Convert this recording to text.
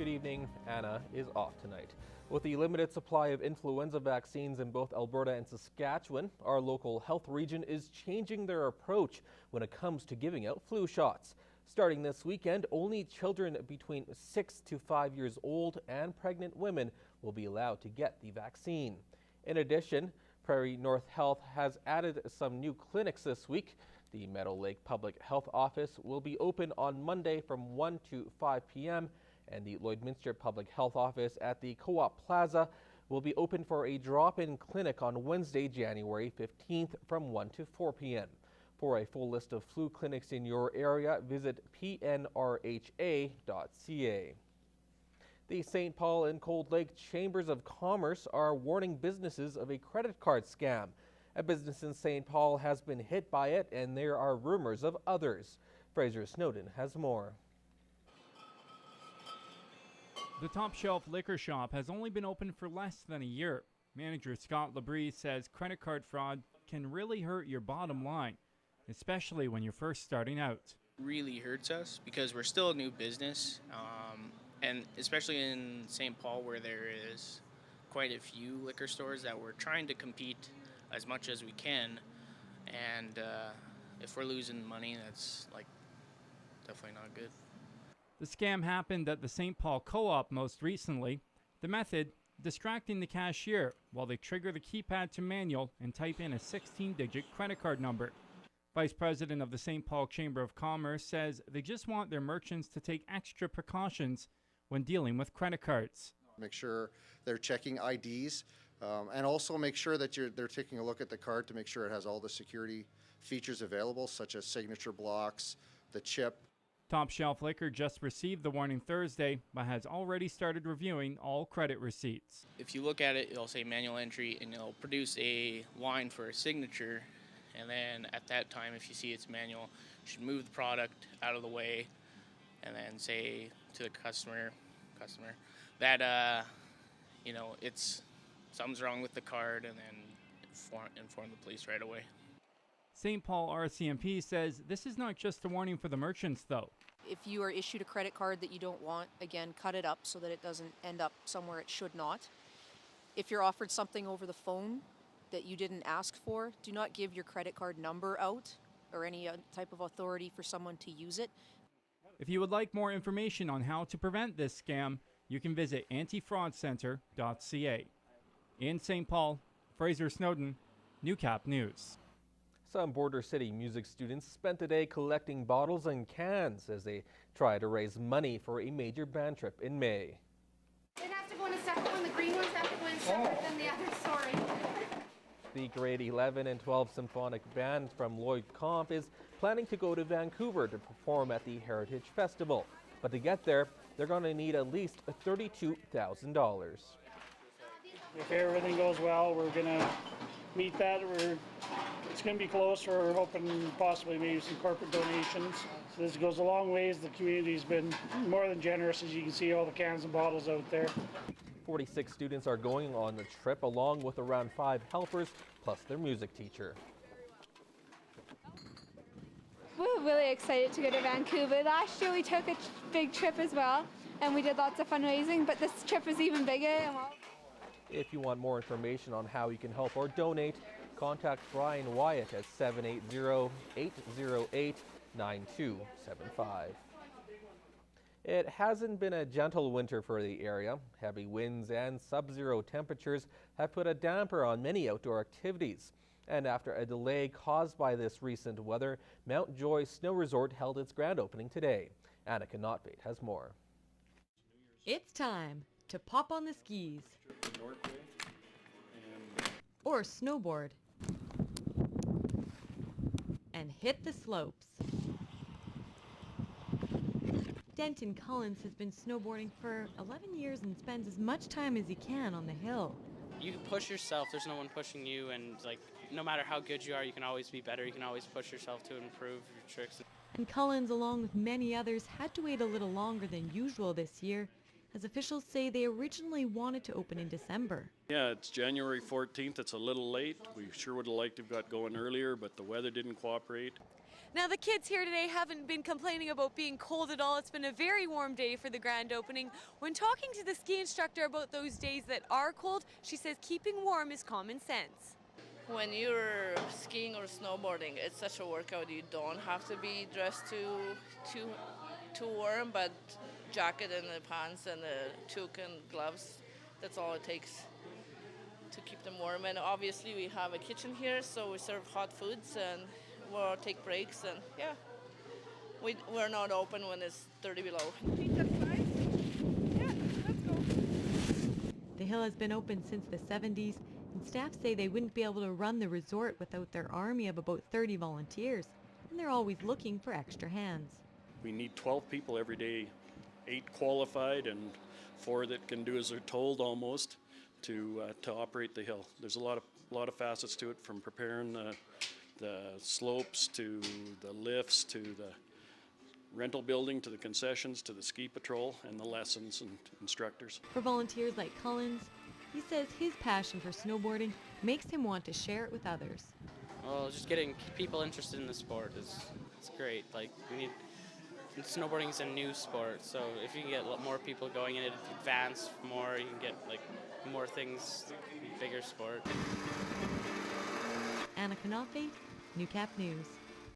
Good evening. Anna is off tonight. With the limited supply of influenza vaccines in both Alberta and Saskatchewan, our local health region is changing their approach when it comes to giving out flu shots. Starting this weekend, only children between 6 to 5 years old and pregnant women will be allowed to get the vaccine. In addition, Prairie North Health has added some new clinics this week. The Meadow Lake Public Health Office will be open on Monday from 1 to 5 p.m. and the Lloydminster Public Health Office at the Co-op Plaza will be open for a drop-in clinic on Wednesday, January 15th from 1 to 4 p.m. For a full list of flu clinics in your area, visit pnrha.ca. The St. Paul and Cold Lake Chambers of Commerce are warning businesses of a credit card scam. A business in St. Paul has been hit by it, and there are rumors of others. Fraser Snowden has more. The Top Shelf Liquor Shop has only been open for less than a year. Manager Scott Labrie says credit card fraud can really hurt your bottom line, especially when you're first starting out. Really hurts us because we're still a new business, and especially in St. Paul where there is quite a few liquor stores that we're trying to compete as much as we can, and if we're losing money, that's definitely not good. The scam happened at the St. Paul Co-op most recently. The method, distracting the cashier while they trigger the keypad to manual and type in a 16-digit credit card number. Vice President of the St. Paul Chamber of Commerce says they just want their merchants to take extra precautions when dealing with credit cards. Make sure they're checking IDs and also make sure that they're taking a look at the card to make sure it has all the security features available, such as signature blocks, the chip. Top Shelf Liquor just received the warning Thursday, but has already started reviewing all credit receipts. If you look at it, it'll say manual entry and it'll produce a line for a signature, and then at that time, if you see it's manual, you should move the product out of the way and then say to the customer that it's something's wrong with the card, and then inform the police right away. St. Paul RCMP says this is not just a warning for the merchants, though. If you are issued a credit card that you don't want, again, cut it up so that it doesn't end up somewhere it should not. If you're offered something over the phone that you didn't ask for, do not give your credit card number out or any type of authority for someone to use it. If you would like more information on how to prevent this scam, you can visit antifraudcenter.ca. In St. Paul, Fraser Snowden, Newcap News. Some Border City music students spent the day collecting bottles and cans as they try to raise money for a major band trip in May. It has to go in a separate one. The green ones have to go in separate than the others, sorry. The grade 11 and 12 symphonic band from Lloyd Comp is planning to go to Vancouver to perform at the Heritage Festival. But to get there, they're going to need at least $32,000. If everything goes well, we're going to meet that. It's going to be close. We're hoping possibly maybe some corporate donations. So this goes a long ways. The community's been more than generous, as you can see all the cans and bottles out there. 46 students are going on the trip, along with around 5 helpers, plus their music teacher. We're really excited to go to Vancouver. Last year we took a big trip as well, and we did lots of fundraising, but this trip is even bigger. If you want more information on how you can help or donate, contact Brian Wyatt at 780-808-9275. It hasn't been a gentle winter for the area. Heavy winds and sub-zero temperatures have put a damper on many outdoor activities. And after a delay caused by this recent weather, Mount Joy Snow Resort held its grand opening today. Annika Notveit has more. It's time to pop on the skis or snowboard and hit the slopes. Denton Collins has been snowboarding for 11 years and spends as much time as he can on the hill. You can push yourself, there's no one pushing you, and no matter how good you are, you can always be better, you can always push yourself to improve your tricks. And Collins, along with many others, had to wait a little longer than usual this year, as officials say they originally wanted to open in December. Yeah, it's January 14th, it's a little late. We sure would have liked to have got going earlier, but the weather didn't cooperate. Now the kids here today haven't been complaining about being cold at all. It's been a very warm day for the grand opening. When talking to the ski instructor about those days that are cold, she says keeping warm is common sense. When you're skiing or snowboarding, it's such a workout. You don't have to be dressed too warm, but jacket and the pants and the toque and gloves, that's all it takes to keep them warm. And obviously we have a kitchen here, so we serve hot foods and we'll take breaks, and yeah, we're not open when it's 30 below. The hill has been open since the 70s, and staff say they wouldn't be able to run the resort without their army of about 30 volunteers, and they're always looking for extra hands. We need 12 people every day, 8 qualified and 4 that can do as they're told almost to operate the hill. There's a lot of facets to it, from preparing the slopes to the lifts to the rental building to the concessions to the ski patrol and the lessons and instructors. For volunteers like Collins, he says his passion for snowboarding makes him want to share it with others. Well, just getting people interested in the sport it's great. Like, snowboarding is a new sport, so if you can get more people going in it, advance more, you can get like more things, bigger sport. Anna Kanafe, Newcap News.